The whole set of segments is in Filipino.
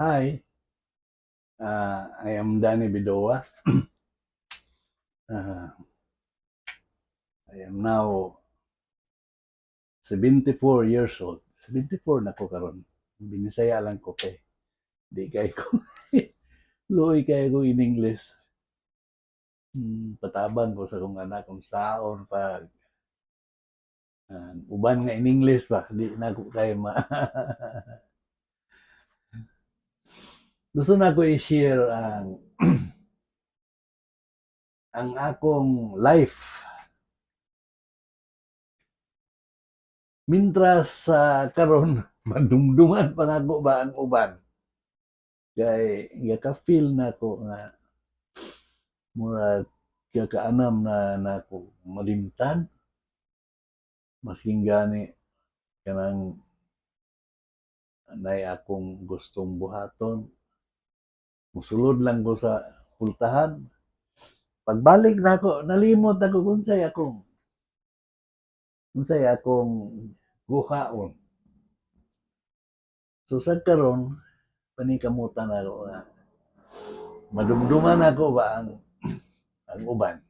Hi, I am Danny Bidoa. I am now 74 years old. 74 na ko karon. Binisaya lang ko kay di kay ko luoy kay ko in English. Patabang ko sa kong anak kung saon pag uban nga in English ba di na ko kay ma gusto na ko i-share ang akong life mintras sa karon madumduman pa nga ba ang uban kay gaka-feel na ko nga murag kakaanam na nako malimtan masking gani kanang nay akong gustong buhaton musulod lang ko sa pultahan pagbalik nako nalimot ako unsay akong guhaon so sa karon panikamutan ako nga madumduman ako ba ang uban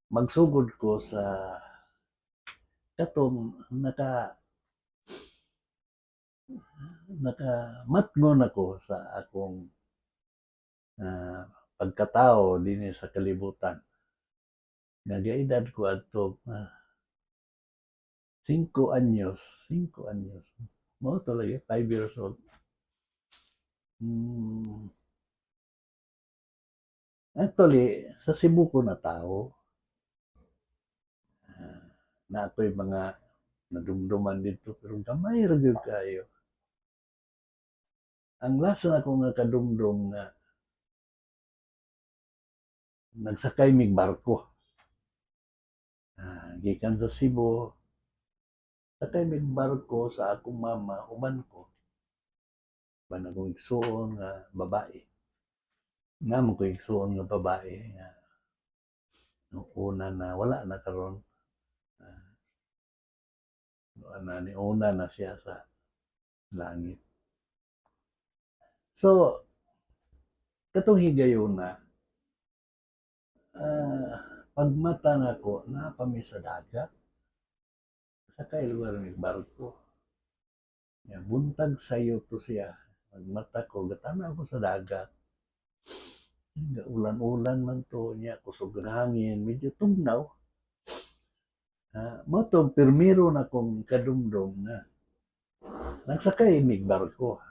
magsugod ko sa katong nakamatngon ako sa akong pagkatao dinhi sa kalibutan. Nagaedad ko adto 5 anyos. Mao to lagi 5 years old. Actually, sa Cebu ko na tao. Na ako'y mga nadumduman dito pero gamay ra gyud kayo. Ang last na ako nga kadumdum nga nagsakay mig barko. Gikan sa Cebu, sakay mig barko sa akong mama, uban ko. Ban akong igsuon nga babae. Nga mo ko igsuon nga babae nga nung una na wala na karon. Ni una na siya sa langit. So, katong higayon na pagmata nako napami sa dagat sakay lugar ng barko ya buntag sayo to siya pagmata ko gatanaw ko sa dagat ulan-ulan man to niya kusog ng hangin medyo tugnaw mo to pirmiro na kong kadumdum na nagsakay mig barko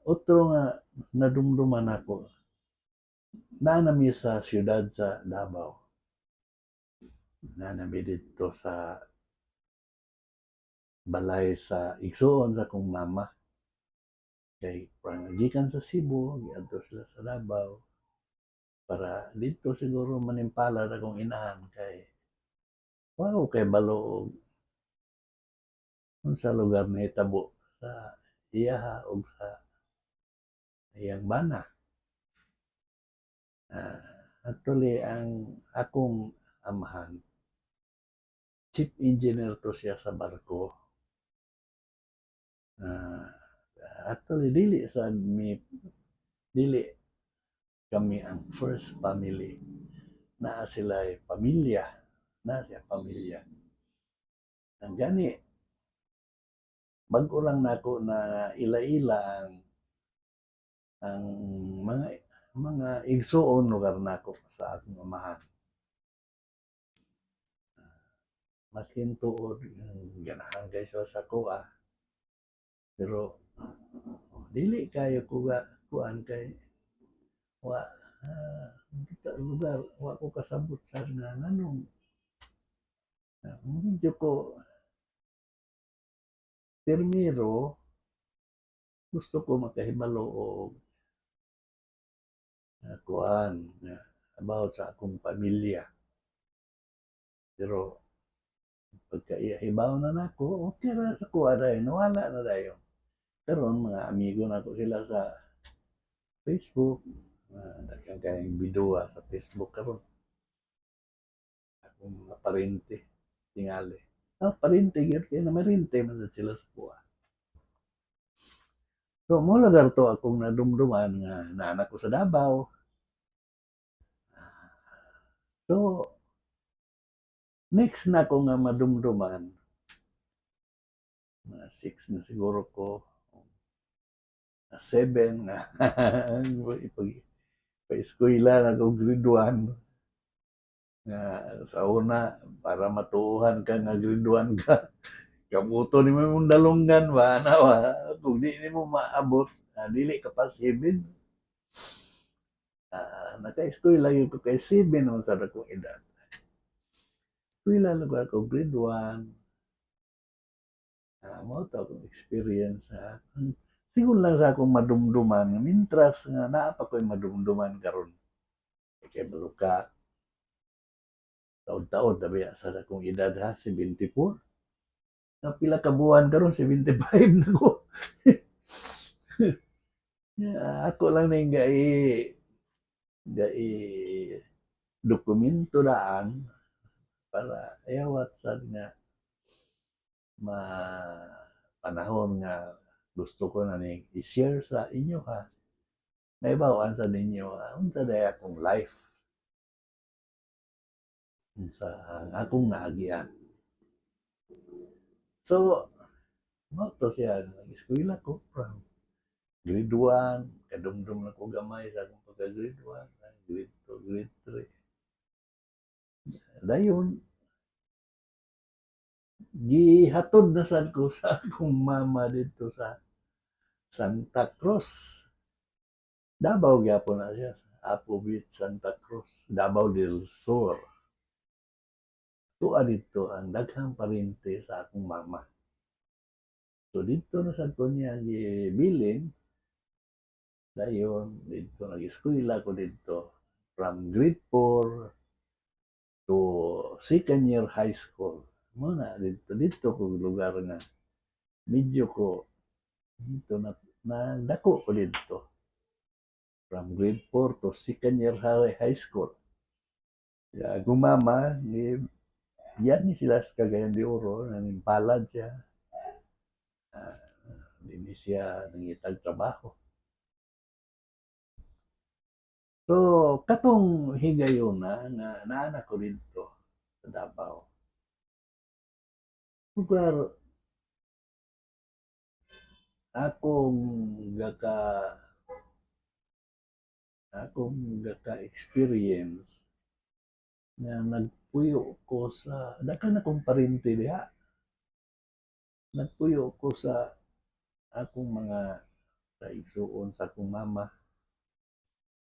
otro nga nadumduman ako nanami sa siyudad sa Davao nanami dito sa balay sa igsuon sa kong mama kay gikan sa Cebu giadto sila sa Davao para dito siguro manimpalad akong inahan kay wow kay balo sa lugar na hitabo sa iyaha o sa iyang bana. Actually, ang akong amahan, chief engineer to siya sa barko. Actually, dili kami ang first family na sila pamilya na siya pamilya ang gani bago lang nako na ila-ila ang mga igsuon lugar nako sa akong amahan maskin tuod ganahan kay sa kuha pero dili kayo kuan kay wa lugar wa ko kasabot sa nga nganong medyo ko pirmiro gusto ko makahibalo og kuan about sa akong pamilya pero pagkaibaw na nako okay ra sa kuha dayon nawala na dayon karon mga amigo nako sila sa Facebook daghang kayong bidua sa Facebook karon akong mga parente tingali parente gyud kay na marente man sila sa kuha So mo lugar to akong nadumduman nga naanak ko sa Davao. So next na ko nga madumduman, mga 6 na siguro ko, 7 nga pa-eskwela na ko grade 1 nga sa una para matuuhan ka nga grade 1 ka. Kabuto ni mo imong dalunggan ba ana ba kung di nimo maabot dili ka pa 7. Naka-eskwela gyud ko kay 7 naman sad akong edad. Eskwela lang ako grade 1. Mao to akong experience sigon lang sa akong madumduman mintras nga naa pa ko'y madumduman karon. Kay maluka taod-taod na biya sa akong edad 74. Nga pila ka buwan karon 75 na ko. Ako lang ning gai dokumento daan para ayawat sad nga panahon nga gusto ko na ning i-share sa inyo ha. Nahibaw-an sa ninyo unsa day akong life. Unsa ang akong naagian. So mao to siya nag-eskwela ko from grade 1, kadumdum na ko gamay sa akong pagka-grade 1, grade 2, grade 3. Dayon gihatod na sad ko sa akong mama dito sa Santa Cruz. Davao gyapon na siya, Apo Beach, Santa Cruz, Davao del Sur. Tuwa dito ang daghang parente sa akong mama. So dito na sad ko niya gibilin. Dayon dito nag-eskwela ko dito from grade 4 to second year high school. Muna dito ko lugar nga medyo ko dito na dako ko dito from grade 4 to second year high school. Ya gumama ni yan ni sila sa Cagayan de Oro nanimpalad siya. Hindi siya nangitag trabaho. So katong higayon na naanak ko dito sa Davao. Lugar akong gaka-experience na nagpuyo ko sa daghan akong parente diha. Nagpuyo ko sa akong mga sa igsuon sa akong mama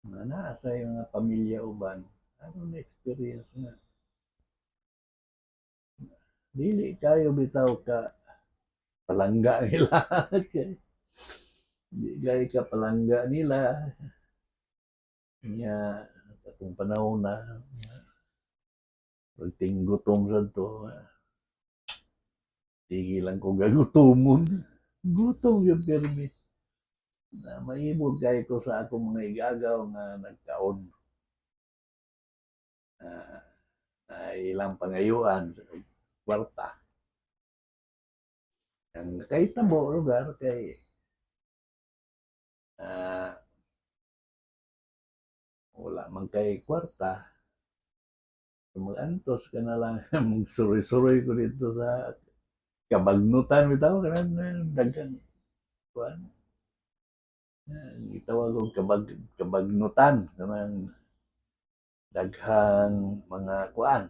nga naa sa mga pamilya uban. Akong na-experience nga dili kayo bitaw ka palangga nila. Di gay ka palangga nila. Nya atong panahon na pagting gutom sa to. Sige lang ko gagutomon. Gutom yung pirmi. Na mahimog kay ko sa akong mga igagaw nga nagkaon. Ilang pangayuan sa kwarta. Ang kahitabo lugar kay wala man kay kwarta. Mag-antos ka na lang magsuroy-suroy ko dito sa kabagnutan bitaw kanang daghang kuan. Gitawag og kabagnutan kanang daghang mga kuan.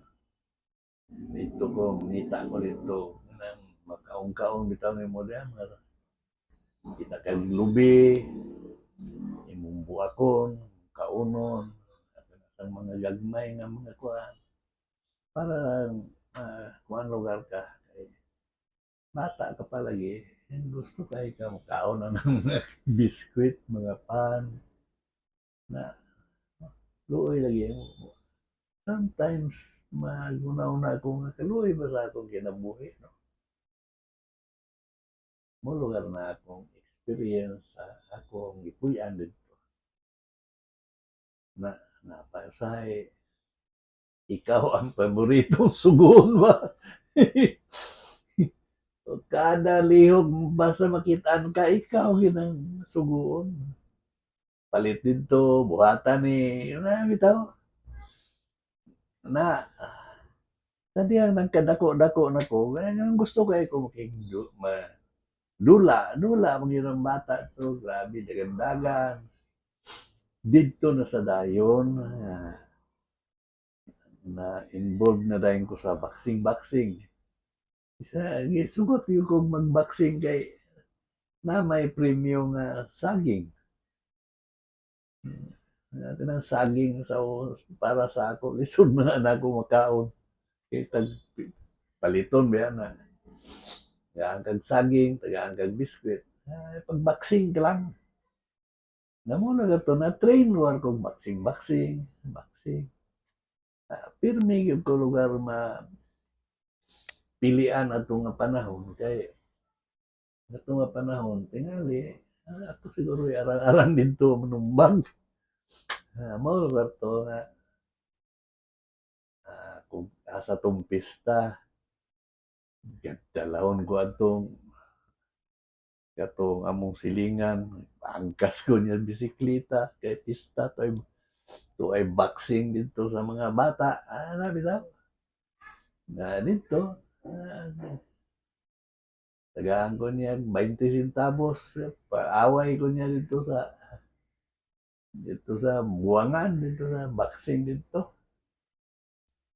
Dito ko ngita ko dito nang makaong-kaong bitaw ni mo diyan kita kag lubi imong buakon kaunon ang mga gagmay nga mga kuan para kuan lugar ka kay bata ka pa lagi gusto kay ka makaon na ng mga biskwit mga pan na luoy lagi mo sometimes magunaw-na ako nga kaluoy ba sa akong kinabuhi no mo lugar na akong experience sa akong gipuy-an dito na napasahay ikaw ang paboritong sugon ba? Kada lihok basta makitaan ka, ikaw ginang suguon. Palit dito, buhatan ni, na bitaw. Na, tadi ang nagkadako-dako na ko, ang gusto ko ay ko dula mga bata to, grabe, dagan-dagan. Dito na sa dayon, na involved na dahil ko sa boxing. Sugot yung kong mag-boxing kay na may premium nga saging. Kanang saging para sa ako, lisod man na ako makaon. Kay paliton ba na. Tagaan kag saging, tagaan kag biskwit. Pag-boxing ka lang. Namo na gato na train war kog boxing. Pirmi gyud ko lugar pilian ato nga panahon kay ato nga panahon tingali ako siguro arang-arang dito manumbang. Mao lugar to nga kung asa tong pista dalawon ko atong among silingan angkas ko niya bisikleta kay pista to ay boxing dito sa mga bata bitaw na dito tagaan ko niya 20 centavos paaway ko niya dito sa buwangan dito sa boxing dito.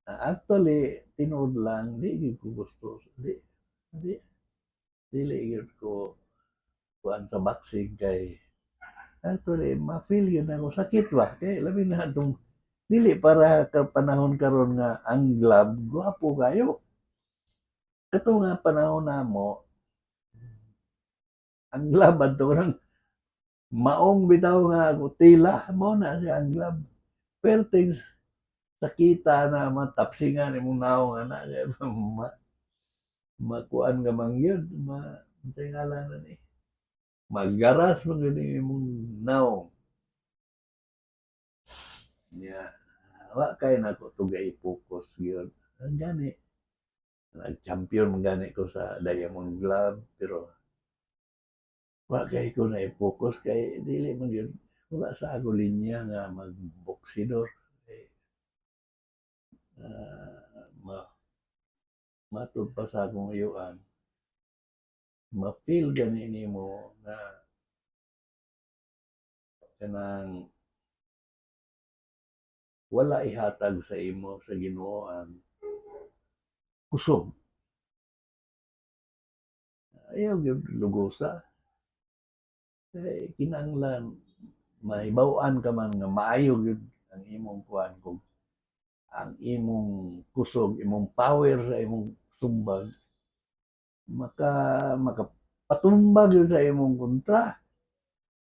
Actually tinuod lang di ko gusto dili gyud ko kuan sa boxing kay actually ma-feel yun ako sakit ba kay labi na itong dili para panahon karon nga ang glove gwapo kayo kato nga panahon namo ang glove adto nang maong bitaw nga tila mo na siya ang glove pertings sakita na matapsingan imong naong ana makuan nga mangyod ngalan na ni magaras man gud imong naong niya wa kay nako tugay focus gyud ang gani nag-champion man gani ko sa Diamond Glove pero wa kay ko na i-focus kay dili man gyud wala sa ako linya nga mag-boksidor matud pa sa akong iyuan ma-feel gani nimo na kanang wala ihatag sa imo sa Ginoo ang kusog ayaw gyud lugosa kay kinahanglan mahibaw-an ka man nga maayo gyud ang imong kuan kung ang imong kusog imong power sa imong sumbag makapatumbag yun sa imong kontra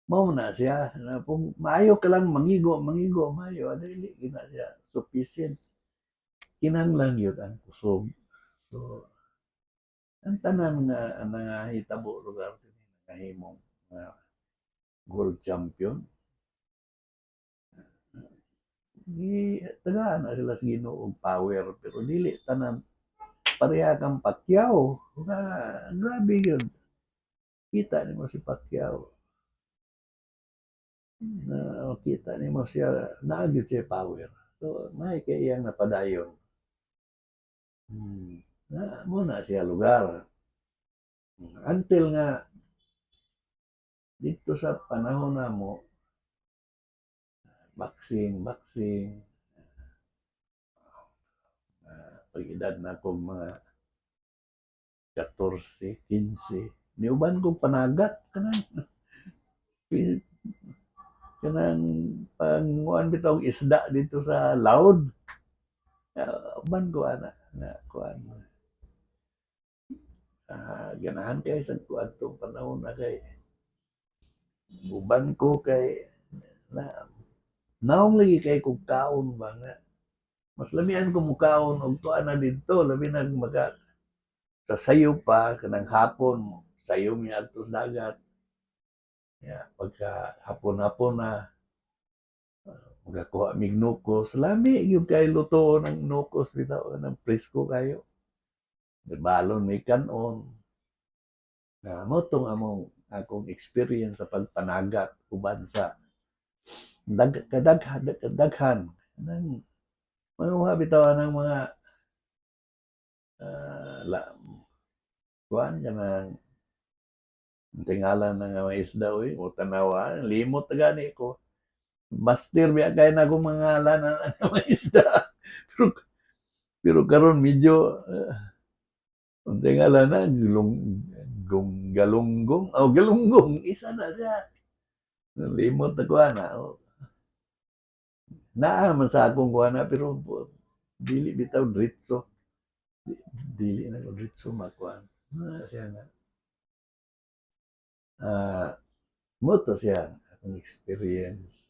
mao na siya na kung maayo ka lang mangigo maayo dili gina siya sufficient kinahanglan yun ang kusog so ang tanan nga nangahitabo lugar nahimong world champion tagaan na sila sa Ginoo og power pero dili tanan pareha kang Pacquiao nga grabe yun kita nimo si Pacquiao na kita nimo siya naagid siya power so may kay iyang napadayon na mo na siya lugar until nga dito sa panahon namo boxing pag-edad na akong mga 14, 15 niuban kong panagat kanang panguan bitaw isda dito sa laod uban ko ana na kuan ganahan kay sa kuan tong panahon na kay uban ko kay naong lagi kay kog kaon ba nga mas lamian ko mukaon og tuan na didto labi na sa sayo pa kanang hapon sayo mi adto sa dagat pagka hapon-hapon na magakuha mig nukos lami gyud kay luto ng nukos bitaw ng presko kayo balon may kanon Motong among akong experience sa pagpanagat uban sa kadaghan nang mga bitaw ng mga la kuan kanang tingalan ng mga isda oy o tanawa limot na gani ko master biya kay na akong mga ngalan ng mga isda pero pero karon medyo ang tingalan na galunggong galunggong isa na siya limot na kuan na naa man sa akong kuan na pero dili bitaw diretso dili na ko diretso makuan siya nga mo to siya akong experience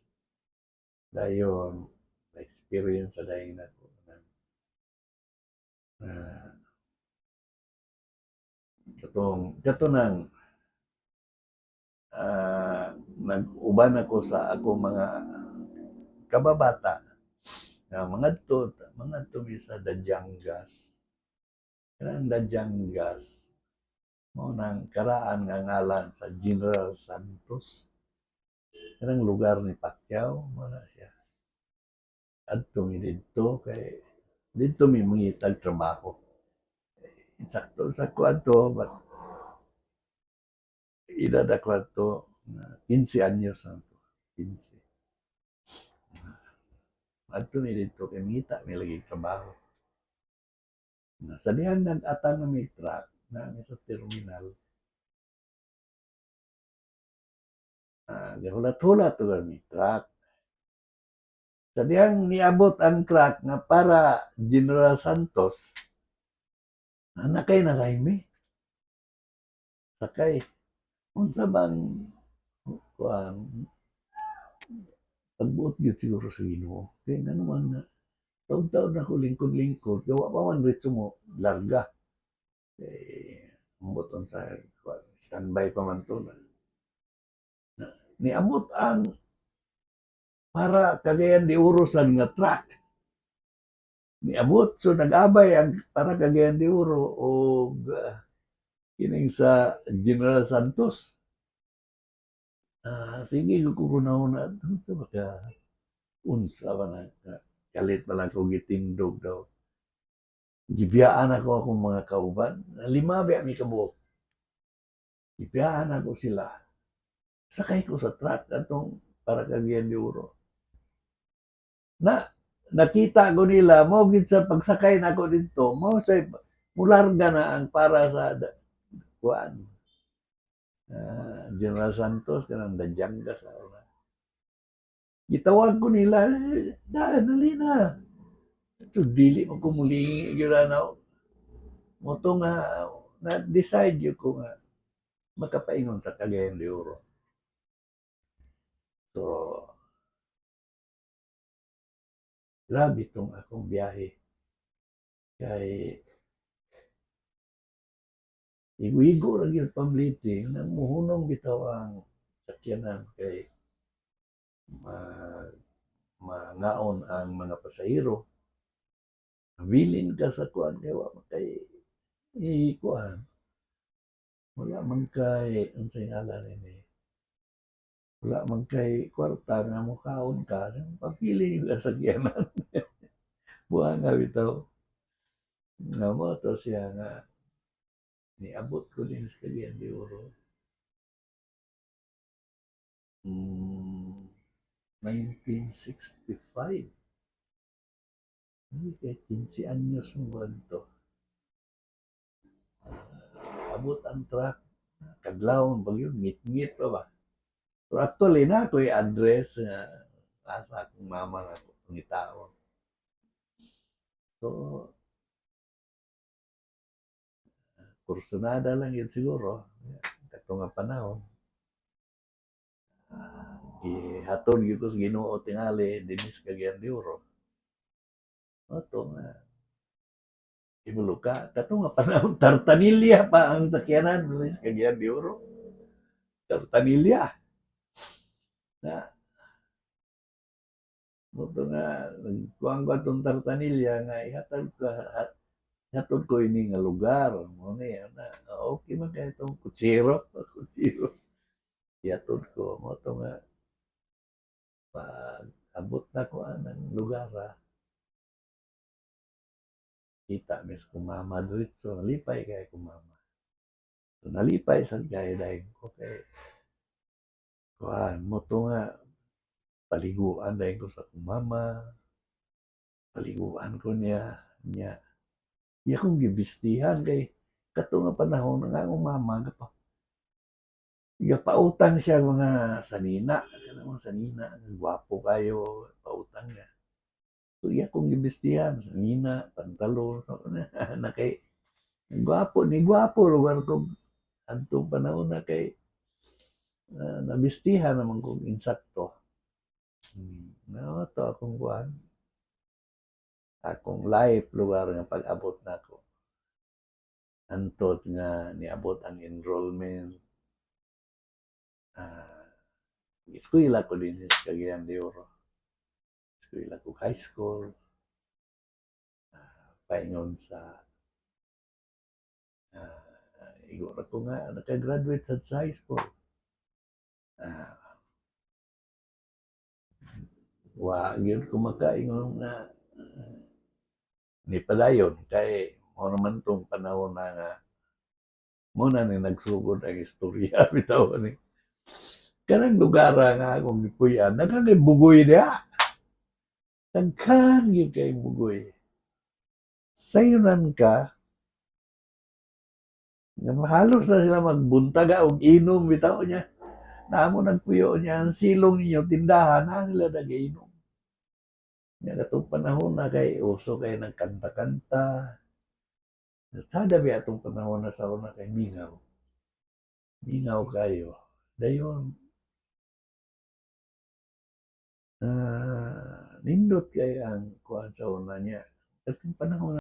dayon experience sa dayon na ko katong nag-uban ako sa akong mga kababata na mga to sa Dajangas kanang Dajangas mo nang karaan nga ngalan sa General Santos kanang lugar ni Pacquiao mo na siya adto mi didto kay didto mi mangitag trabaho sakto sa kwadto but edad ako ato 15 anyos na to 15 adto mi didto kay mangita mi lagi trabaho sa dihan nag-atan na may truck na sa terminal gahulat-hulat to ni truck sa diyang niabot ang truck nga para General Santos nakay na mi sakay unsa bang kuan pagbuot gyud siguro sa Ginoo kay ngano man na taon-taon ako lingkod-lingkod kaya wa pa man ritso mo larga umboton sa standby pa man to niabot ang para Cagayan de Oro sa nga truck niabot so nag-abay ang para Cagayan de Oro o kining sa General Santos sige ko kunahon sa baka unsa ba na kalit pa lang ko gitindog daw gibiyaan ako akong mga kauban lima ba mi kabuok gibiyaan ako sila sakay ko sa truck atong para Cagayan de Oro na nakita ko nila mo gid sa pagsakay nako didto mo say mularga na ang para sa kuan General Santos kanang Dajangas gitawag ko nila dali na ito dili mo ko muli gyud na mo to nga na decide yo ko nga makapaingon sa Cagayan de Oro so grabe itong akong biyahe kay igo ra gyud pamliti nang muhunong bitaw ang sakyanan kay mangaon ang mga pasahero bilin ka sa kuan kay wa kay kuan wala man kay unsay ngalan ini wala man kay kwarta nga mukaon ka papili ka sa sakyanan buha nga bitaw nga mo to siya nga niabot ko din sa Cagayan de Oro 1965 hindi kay 15 anyos mo ba ito abot ang truck kadlawon bagyo ngit-ngit pa ba so actually na ako'y address nga asa akong mama na ako pangitaon so kursunada lang yun siguro kato nga panahon gihatod gyud ko sa Ginoo tingali dinis Cagayan de Oro ato nga ibuluka kato nga panahon Tartanilla pa ang sakyanan dinis Cagayan de Oro Tartanilla na moto nga nagkuang ko atong Tartanilla nga ihatag ka Hatod ko ini nga lugar mo ni ana okay man kay itong kutsiro, kutsiro. Ihatod ko mo to nga pag abot na ko anang lugar kita mis ko mama diretso nalipay kay ko mama. So, nalipay sad kay dahil ko kay kuan mo to nga paliguan dahil ko sa kong mama. Paliguan ko niya. Iya kong gibistihan kay kato nga panahon nga akong mama pautang siya mga sanina, kanang sanina, gwapo kayo, pautang niya. So iya kong gibistihan, sanina, pantalon, so, na kay gwapo lugar ko adtong panahon na kay nabistihan naman kong insakto. To akong kuan, akong life lugar nga pag-abot nako. Antod nga niabot ang enrollment. Eskwela ko din sa Cagayan de Oro. Eskwela ko high school. Paingon sa igora ko nga naka-graduate sa high school. Wa gyud ko makaingon nga ni padayon kay mo naman tong panahon na nga mo na ni nagsugod ang istorya bitaw ni. Kanang lugar nga akong gipuy-an, daghang kay bugoy diha. Daghan gyud kay bugoy. Sayunan ka, nga halos na sila magbuntaga og inom bitaw niya. Namo nagpuyo niya ang silong ninyo tindahan na nila nag-inom. Nga katong panahon na kay uso kay nagkanta-kanta. Sada ba atong panahon na sa una kay mingaw. Mingaw kayo. Dayon nindot kay ang kuan sa una niya. Katong panahon